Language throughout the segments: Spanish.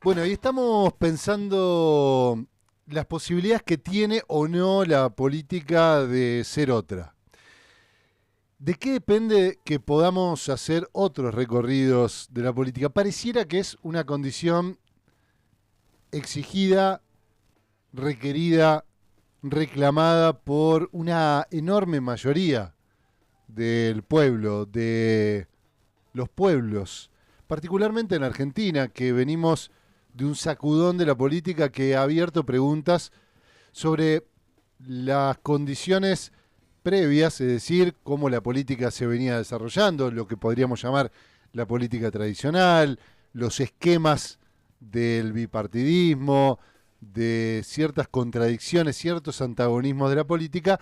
Bueno, y estamos pensando las posibilidades que tiene o no la política de ser otra. ¿De qué depende que podamos hacer otros recorridos de la política? Pareciera que es una condición exigida, requerida, reclamada por una enorme mayoría del pueblo, de los pueblos, particularmente en Argentina, que venimos de un sacudón de la política que ha abierto preguntas sobre las condiciones previas, es decir, cómo la política se venía desarrollando, lo que podríamos llamar la política tradicional, los esquemas del bipartidismo, de ciertas contradicciones, ciertos antagonismos de la política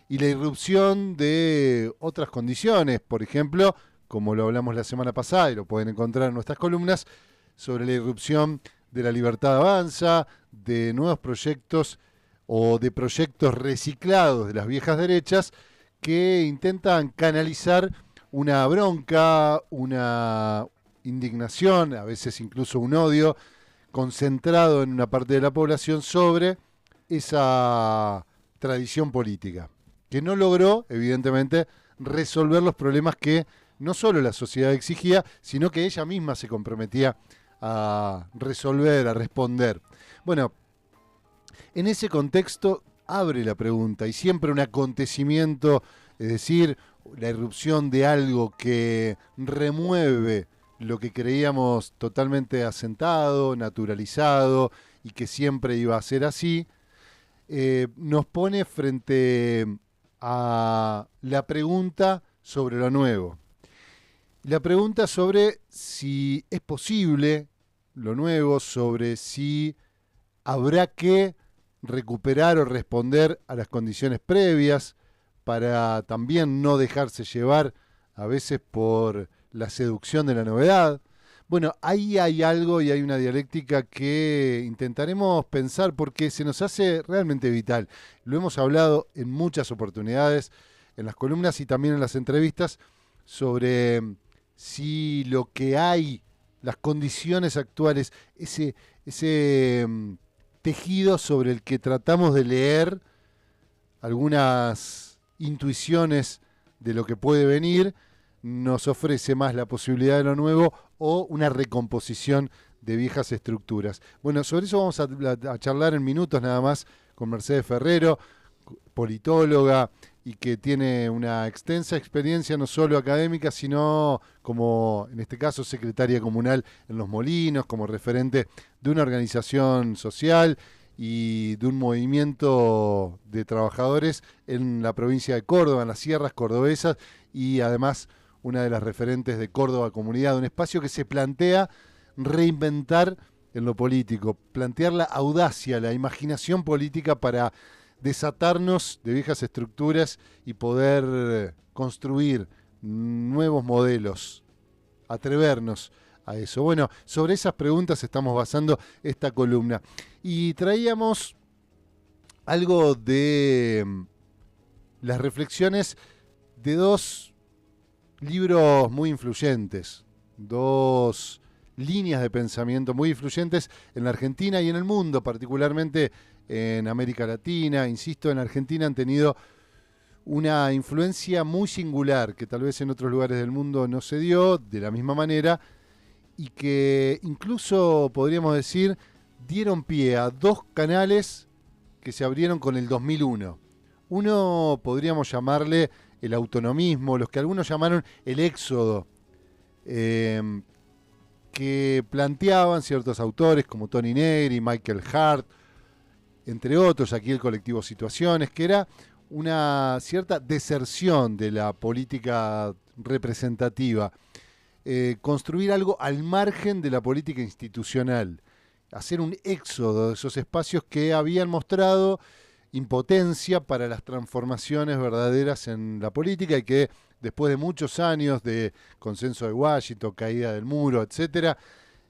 y la irrupción de otras condiciones, por ejemplo, como lo hablamos la semana pasada y lo pueden encontrar en nuestras columnas, sobre la irrupción de la libertad avanza, de nuevos proyectos o de proyectos reciclados de las viejas derechas que intentan canalizar una bronca, una indignación, a veces incluso un odio concentrado en una parte de la población sobre esa tradición política, que no logró, evidentemente, resolver los problemas que no solo la sociedad exigía, sino que ella misma se comprometía a resolver, a responder. Bueno, en ese contexto abre la pregunta y siempre un acontecimiento, es decir, la irrupción de algo que remueve lo que creíamos totalmente asentado, naturalizado y que siempre iba a ser así, nos pone frente a la pregunta sobre lo nuevo. La pregunta sobre si es posible lo nuevo, sobre si habrá que recuperar o responder a las condiciones previas para también no dejarse llevar a veces por la seducción de la novedad. Bueno, ahí hay algo y hay una dialéctica que intentaremos pensar porque se nos hace realmente vital. Lo hemos hablado en muchas oportunidades, en las columnas y también en las entrevistas, sobre si lo que hay, las condiciones actuales, ese tejido sobre el que tratamos de leer algunas intuiciones de lo que puede venir, nos ofrece más la posibilidad de lo nuevo o una recomposición de viejas estructuras. Bueno, sobre eso vamos a charlar en minutos nada más con Mercedes Ferrero, politóloga y que tiene una extensa experiencia no solo académica, sino como, en este caso, secretaria comunal en Los Molinos, como referente de una organización social y de un movimiento de trabajadores en la provincia de Córdoba, en las sierras cordobesas, y además una de las referentes de Córdoba Comunidad, un espacio que se plantea reinventar en lo político, plantear la audacia, la imaginación política para desatarnos de viejas estructuras y poder construir nuevos modelos, atrevernos a eso. Bueno, sobre esas preguntas estamos basando esta columna. Y traíamos algo de las reflexiones de dos libros muy influyentes, dos líneas de pensamiento muy influyentes en la Argentina y en el mundo, particularmente en América Latina. Insisto, en Argentina han tenido una influencia muy singular que tal vez en otros lugares del mundo no se dio de la misma manera y que incluso podríamos decir dieron pie a dos canales que se abrieron con el 2001. Uno podríamos llamarle el autonomismo, los que algunos llamaron el éxodo, que planteaban ciertos autores como Tony Negri, Michael Hart, entre otros, aquí el colectivo Situaciones, que era una cierta deserción de la política representativa, construir algo al margen de la política institucional, hacer un éxodo de esos espacios que habían mostrado impotencia para las transformaciones verdaderas en la política y que después de muchos años de consenso de Washington, caída del muro, etcétera,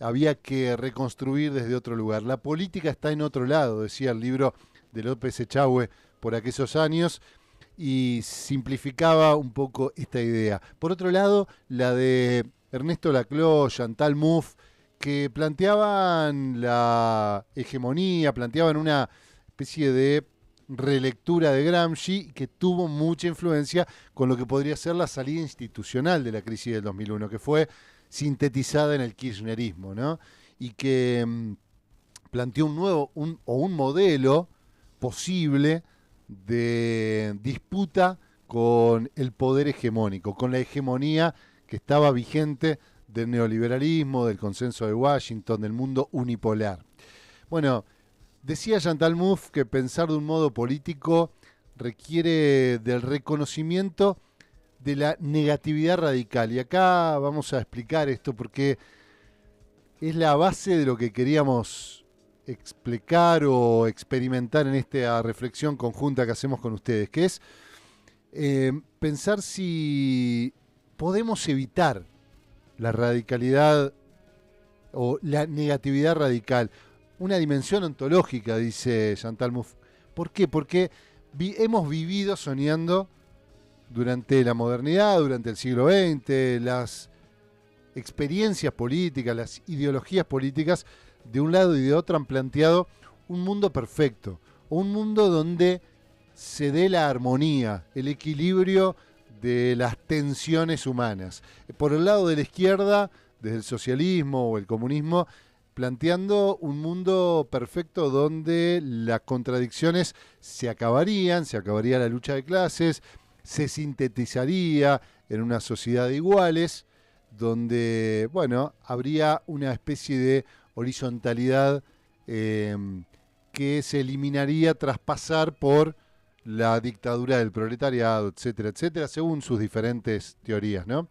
había que reconstruir desde otro lugar. La política está en otro lado, decía el libro de López Echagüe por aquellos años, y simplificaba un poco esta idea. Por otro lado, la de Ernesto Laclau, Chantal Mouffe, que planteaban la hegemonía, planteaban una especie de relectura de Gramsci que tuvo mucha influencia con lo que podría ser la salida institucional de la crisis del 2001, que fue sintetizada en el kirchnerismo, ¿no? Y que planteó un modelo posible de disputa con el poder hegemónico, con la hegemonía que estaba vigente del neoliberalismo, del consenso de Washington, del mundo unipolar. Bueno, decía Chantal Mouffe que pensar de un modo político requiere del reconocimiento de la negatividad radical. Y acá vamos a explicar esto porque es la base de lo que queríamos explicar o experimentar en esta reflexión conjunta que hacemos con ustedes, que es pensar si podemos evitar la radicalidad o la negatividad radical. Una dimensión ontológica, dice Chantal Mouffe. ¿Por qué? Porque hemos vivido soñando durante la modernidad, durante el siglo XX, las experiencias políticas, las ideologías políticas, de un lado y de otro han planteado un mundo perfecto, un mundo donde se dé la armonía, el equilibrio de las tensiones humanas. Por el lado de la izquierda, desde el socialismo o el comunismo, planteando un mundo perfecto donde las contradicciones se acabaría la lucha de clases, se sintetizaría en una sociedad de iguales, donde, bueno, habría una especie de horizontalidad que se eliminaría tras pasar por la dictadura del proletariado, etcétera, etcétera, según sus diferentes teorías, ¿no?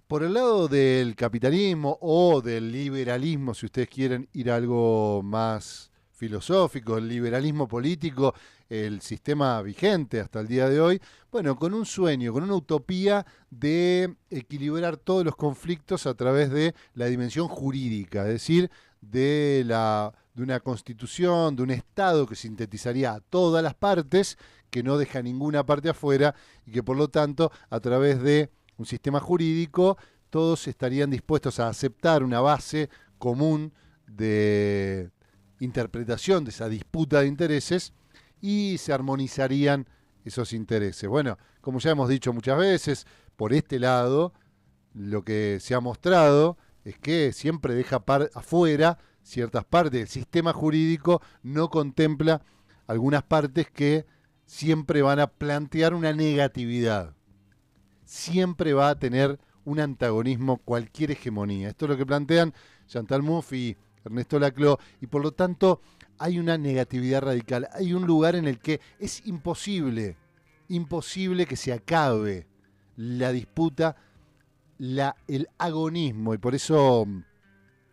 Por el lado del capitalismo o del liberalismo, si ustedes quieren ir a algo más filosófico, el liberalismo político, el sistema vigente hasta el día de hoy, bueno, con un sueño, con una utopía de equilibrar todos los conflictos a través de la dimensión jurídica, es decir, de una constitución, de un Estado que sintetizaría a todas las partes, que no deja ninguna parte afuera y que por lo tanto a través de un sistema jurídico todos estarían dispuestos a aceptar una base común de interpretación de esa disputa de intereses y se armonizarían esos intereses. Bueno, como ya hemos dicho muchas veces, por este lado lo que se ha mostrado es que siempre deja afuera ciertas partes. El sistema jurídico no contempla algunas partes que siempre van a plantear una negatividad. Siempre va a tener un antagonismo cualquier hegemonía. Esto es lo que plantean Chantal Mouffe y Ernesto Laclau, y por lo tanto hay una negatividad radical. Hay un lugar en el que es imposible que se acabe la disputa, el agonismo, y por eso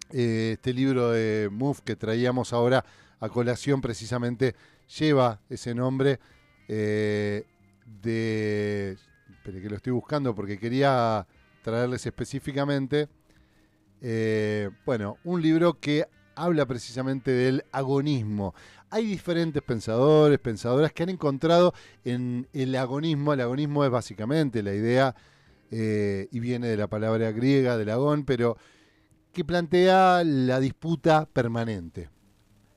este libro de Mouffe que traíamos ahora a colación precisamente lleva ese nombre espere que lo estoy buscando porque quería traerles específicamente bueno, un libro que habla precisamente del agonismo. Hay diferentes pensadores, pensadoras que han encontrado en el agonismo es básicamente la idea, y viene de la palabra griega del agón, pero que plantea la disputa permanente.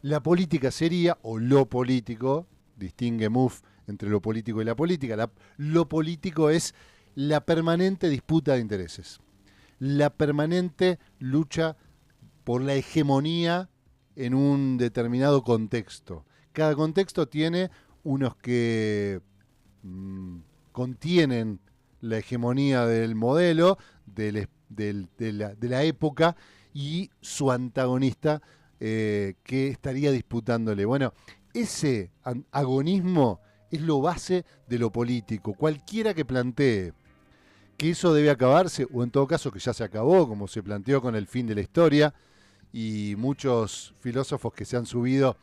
La política sería, o lo político, distingue Mouffe entre lo político y la política, lo político es la permanente disputa de intereses, la permanente lucha por la hegemonía en un determinado contexto. Cada contexto tiene unos que contienen la hegemonía del modelo, de la época, y su antagonista que estaría disputándole. Bueno, ese agonismo es lo base de lo político. Cualquiera que plantee que eso debe acabarse, o en todo caso que ya se acabó, como se planteó con el fin de la historia, y muchos filósofos que se han subido,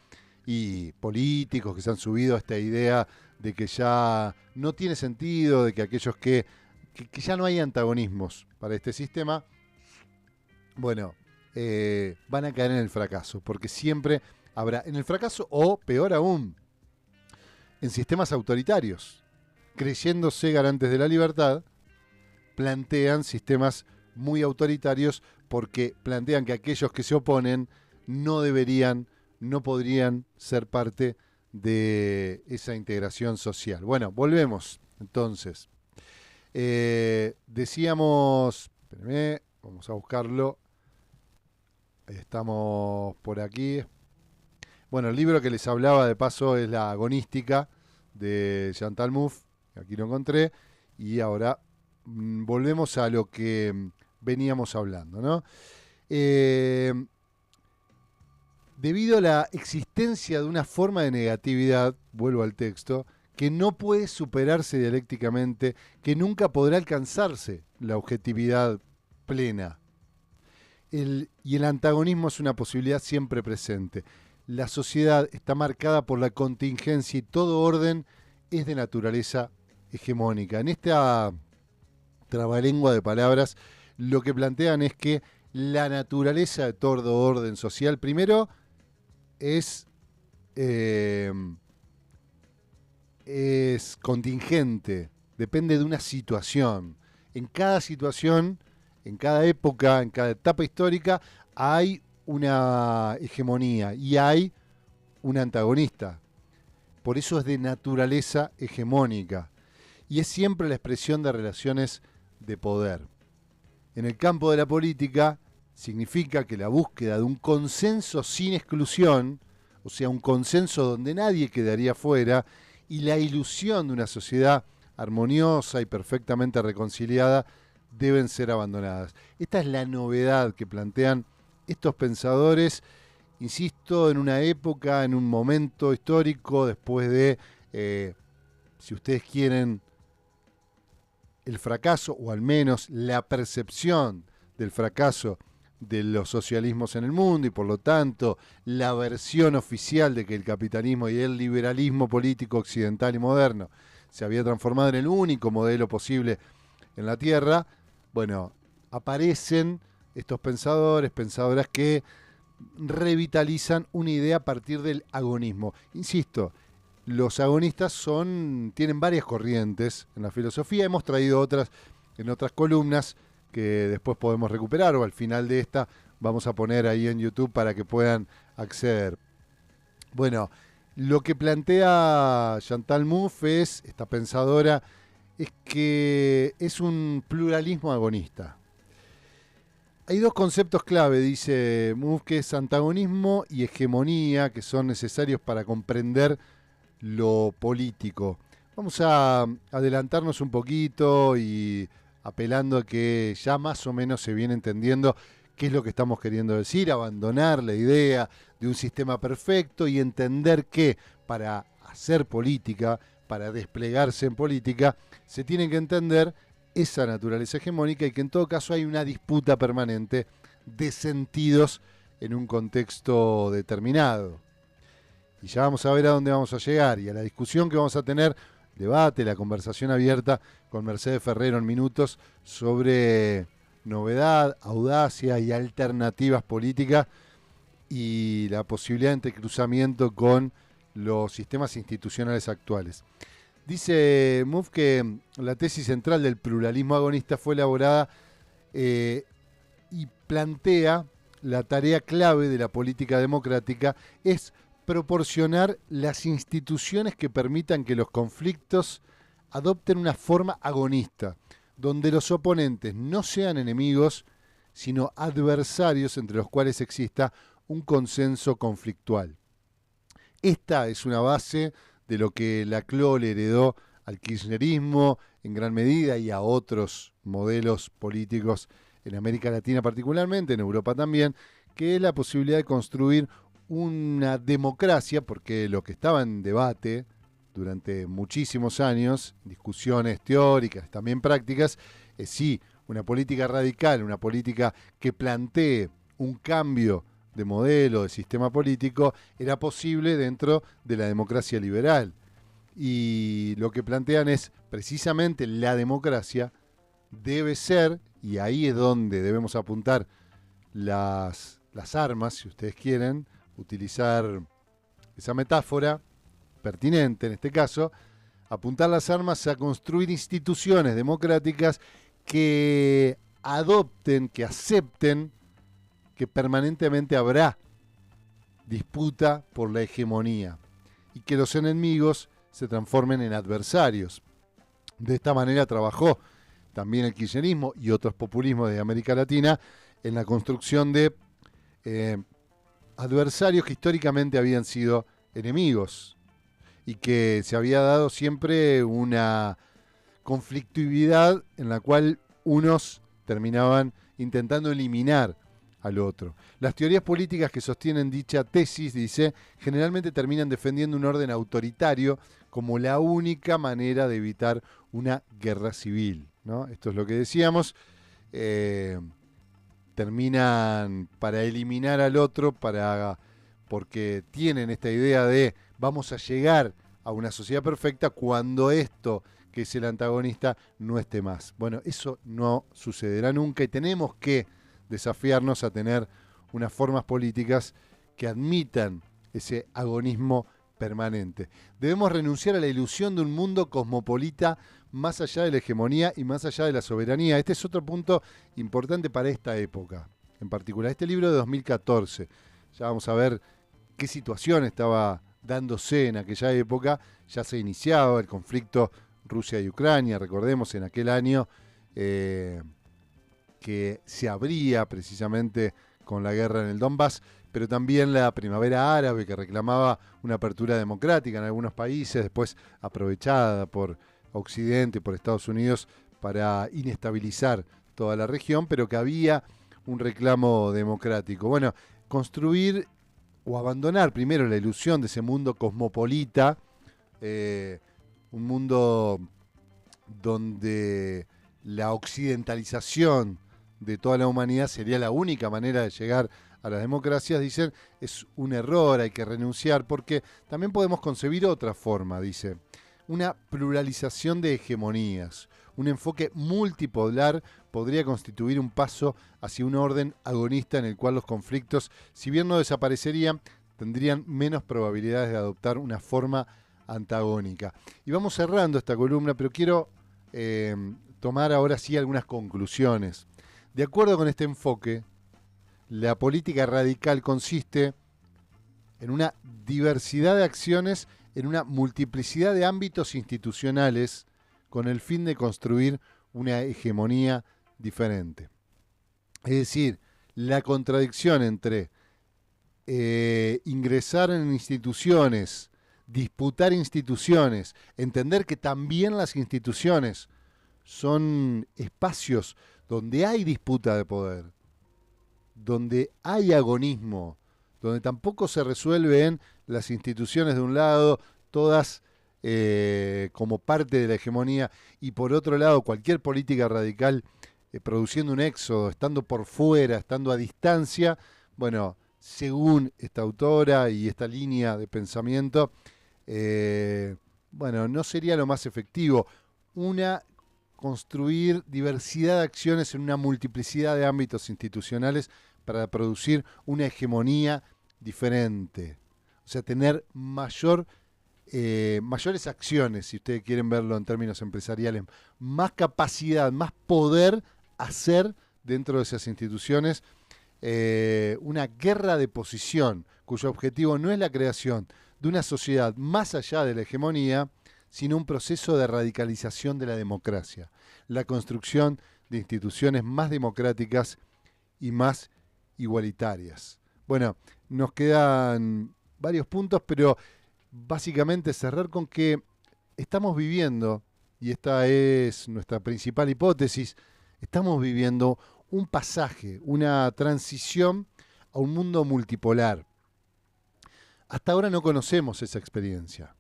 y políticos que se han subido a esta idea de que ya no tiene sentido, de que aquellos que ya no hay antagonismos para este sistema, bueno, van a caer en el fracaso, porque siempre habrá en el fracaso, o peor aún, en sistemas autoritarios, creyéndose garantes de la libertad, plantean sistemas muy autoritarios porque plantean que aquellos que se oponen no deberían, no podrían ser parte de esa integración social. Bueno, volvemos entonces. Decíamos, espérenme, vamos a buscarlo. Estamos por aquí. Bueno, el libro que les hablaba de paso es La Agonística de Chantal Mouffe. Aquí lo encontré. Y ahora volvemos a lo que veníamos hablando, ¿no? Debido a la existencia de una forma de negatividad, vuelvo al texto, que no puede superarse dialécticamente, que nunca podrá alcanzarse la objetividad plena. Y el antagonismo es una posibilidad siempre presente. La sociedad está marcada por la contingencia y todo orden es de naturaleza hegemónica. En esta trabalengua de palabras, lo que plantean es que la naturaleza de todo orden social, primero, es contingente, depende de una situación. En cada situación, en cada época, en cada etapa histórica, hay una hegemonía y hay un antagonista. Por eso es de naturaleza hegemónica. Y es siempre la expresión de relaciones de poder. En el campo de la política, significa que la búsqueda de un consenso sin exclusión, o sea, un consenso donde nadie quedaría fuera, y la ilusión de una sociedad armoniosa y perfectamente reconciliada, deben ser abandonadas. Esta es la novedad que plantean estos pensadores, insisto, en una época, en un momento histórico, después de, si ustedes quieren, el fracaso, o al menos la percepción del fracaso de los socialismos en el mundo, y por lo tanto la versión oficial de que el capitalismo y el liberalismo político occidental y moderno se había transformado en el único modelo posible en la Tierra. Bueno, aparecen estos pensadores, pensadoras que revitalizan una idea a partir del agonismo. Insisto, los agonistas tienen varias corrientes en la filosofía, hemos traído otras en otras columnas que después podemos recuperar, o al final de esta vamos a poner ahí en YouTube para que puedan acceder. Bueno, lo que plantea Chantal Mouffe, esta pensadora, es que es un pluralismo agonista. Hay dos conceptos clave, dice Mouffe, que es antagonismo y hegemonía, que son necesarios para comprender lo político. Vamos a adelantarnos un poquito y apelando a que ya más o menos se viene entendiendo qué es lo que estamos queriendo decir, abandonar la idea de un sistema perfecto y entender que para hacer política, para desplegarse en política, se tiene que entender esa naturaleza hegemónica y que en todo caso hay una disputa permanente de sentidos en un contexto determinado. Y ya vamos a ver a dónde vamos a llegar y a la discusión que vamos a tener, debate, la conversación abierta con Mercedes Ferrero en minutos sobre novedad, audacia y alternativas políticas y la posibilidad de entrecruzamiento con los sistemas institucionales actuales. Dice Mouffe que la tesis central del pluralismo agonista fue elaborada y plantea la tarea clave de la política democrática es proporcionar las instituciones que permitan que los conflictos adopten una forma agonista, donde los oponentes no sean enemigos, sino adversarios entre los cuales exista un consenso conflictual. Esta es una base de lo que Laclau le heredó al kirchnerismo en gran medida y a otros modelos políticos en América Latina particularmente, en Europa también, que es la posibilidad de construir una democracia, porque lo que estaba en debate durante muchísimos años, discusiones teóricas, también prácticas, es sí, una política radical, una política que plantee un cambio de modelo, de sistema político, era posible dentro de la democracia liberal. Y lo que plantean es precisamente la democracia debe ser, y ahí es donde debemos apuntar las armas, si ustedes quieren, utilizar esa metáfora pertinente en este caso, apuntar las armas a construir instituciones democráticas que adopten, que acepten que permanentemente habrá disputa por la hegemonía y que los enemigos se transformen en adversarios. De esta manera trabajó también el kirchnerismo y otros populismos de América Latina en la construcción de adversarios que históricamente habían sido enemigos y que se había dado siempre una conflictividad en la cual unos terminaban intentando eliminar al otro. Las teorías políticas que sostienen dicha tesis, dice, generalmente terminan defendiendo un orden autoritario como la única manera de evitar una guerra civil, ¿no? Esto es lo que decíamos. Terminan para eliminar al otro, porque tienen esta idea de vamos a llegar a una sociedad perfecta cuando esto, que es el antagonista, no esté más. Bueno, eso no sucederá nunca y tenemos que desafiarnos a tener unas formas políticas que admitan ese agonismo permanente. Debemos renunciar a la ilusión de un mundo cosmopolita más allá de la hegemonía y más allá de la soberanía. Este es otro punto importante para esta época, en particular. Este libro de 2014, ya vamos a ver qué situación estaba dándose en aquella época. Ya se iniciaba el conflicto Rusia y Ucrania, recordemos, en aquel año que se abría precisamente con la guerra en el Donbass, pero también la primavera árabe que reclamaba una apertura democrática en algunos países, después aprovechada por Occidente, por Estados Unidos, para inestabilizar toda la región, pero que había un reclamo democrático. Bueno, construir o abandonar primero la ilusión de ese mundo cosmopolita, un mundo donde la occidentalización de toda la humanidad sería la única manera de llegar a las democracias, dicen, es un error, hay que renunciar, porque también podemos concebir otra forma, dice, una pluralización de hegemonías. Un enfoque multipolar podría constituir un paso hacia un orden agonista en el cual los conflictos, si bien no desaparecerían, tendrían menos probabilidades de adoptar una forma antagónica. Y vamos cerrando esta columna, pero quiero tomar ahora sí algunas conclusiones. De acuerdo con este enfoque, la política radical consiste en una diversidad de acciones, en una multiplicidad de ámbitos institucionales, con el fin de construir una hegemonía diferente. Es decir, la contradicción entre ingresar en instituciones, disputar instituciones, entender que también las instituciones son espacios donde hay disputa de poder, donde hay agonismo, donde tampoco se resuelve en las instituciones de un lado, todas como parte de la hegemonía, y por otro lado cualquier política radical produciendo un éxodo, estando por fuera, estando a distancia. Bueno, según esta autora y esta línea de pensamiento, bueno, no sería lo más efectivo. Construir diversidad de acciones en una multiplicidad de ámbitos institucionales para producir una hegemonía diferente. O sea, tener mayores acciones, si ustedes quieren verlo en términos empresariales, más capacidad, más poder hacer dentro de esas instituciones, una guerra de posición, cuyo objetivo no es la creación de una sociedad más allá de la hegemonía, sino un proceso de radicalización de la democracia, la construcción de instituciones más democráticas y más igualitarias. Bueno, nos quedan varios puntos, pero básicamente cerrar con que estamos viviendo, y esta es nuestra principal hipótesis, estamos viviendo un pasaje, una transición a un mundo multipolar. Hasta ahora no conocemos esa experiencia,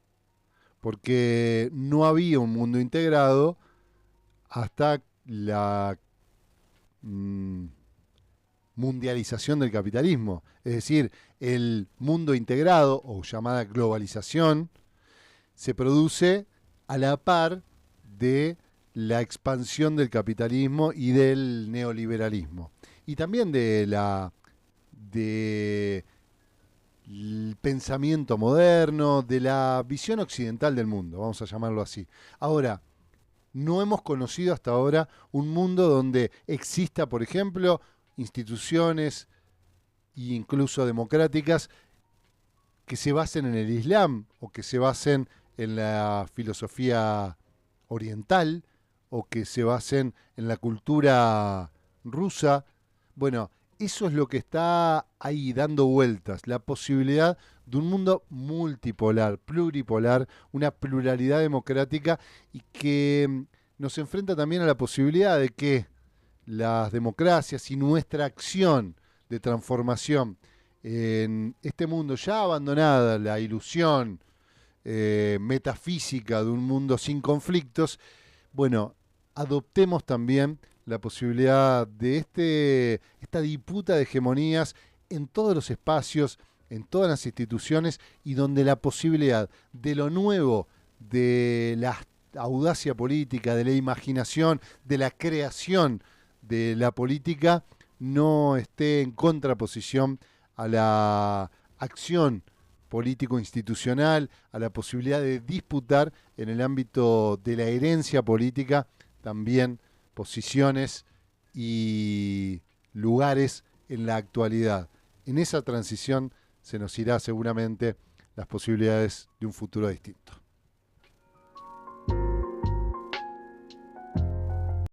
porque no había un mundo integrado hasta la mundialización del capitalismo. Es decir, el mundo integrado, o llamada globalización, se produce a la par de la expansión del capitalismo y del neoliberalismo. Y también del pensamiento moderno, de la visión occidental del mundo, vamos a llamarlo así. Ahora, no hemos conocido hasta ahora un mundo donde exista, por ejemplo, instituciones e incluso democráticas que se basen en el Islam o que se basen en la filosofía oriental o que se basen en la cultura rusa. Bueno, eso es lo que está ahí dando vueltas, la posibilidad de un mundo multipolar, pluripolar, una pluralidad democrática y que nos enfrenta también a la posibilidad de que las democracias y nuestra acción de transformación en este mundo ya abandonada, la ilusión metafísica de un mundo sin conflictos, bueno, adoptemos también la posibilidad de esta disputa de hegemonías en todos los espacios, en todas las instituciones y donde la posibilidad de lo nuevo, de la audacia política, de la imaginación, de la creación de la política no esté en contraposición a la acción político-institucional, a la posibilidad de disputar en el ámbito de la herencia política también posiciones y lugares en la actualidad. En esa transición se nos irá seguramente las posibilidades de un futuro distinto.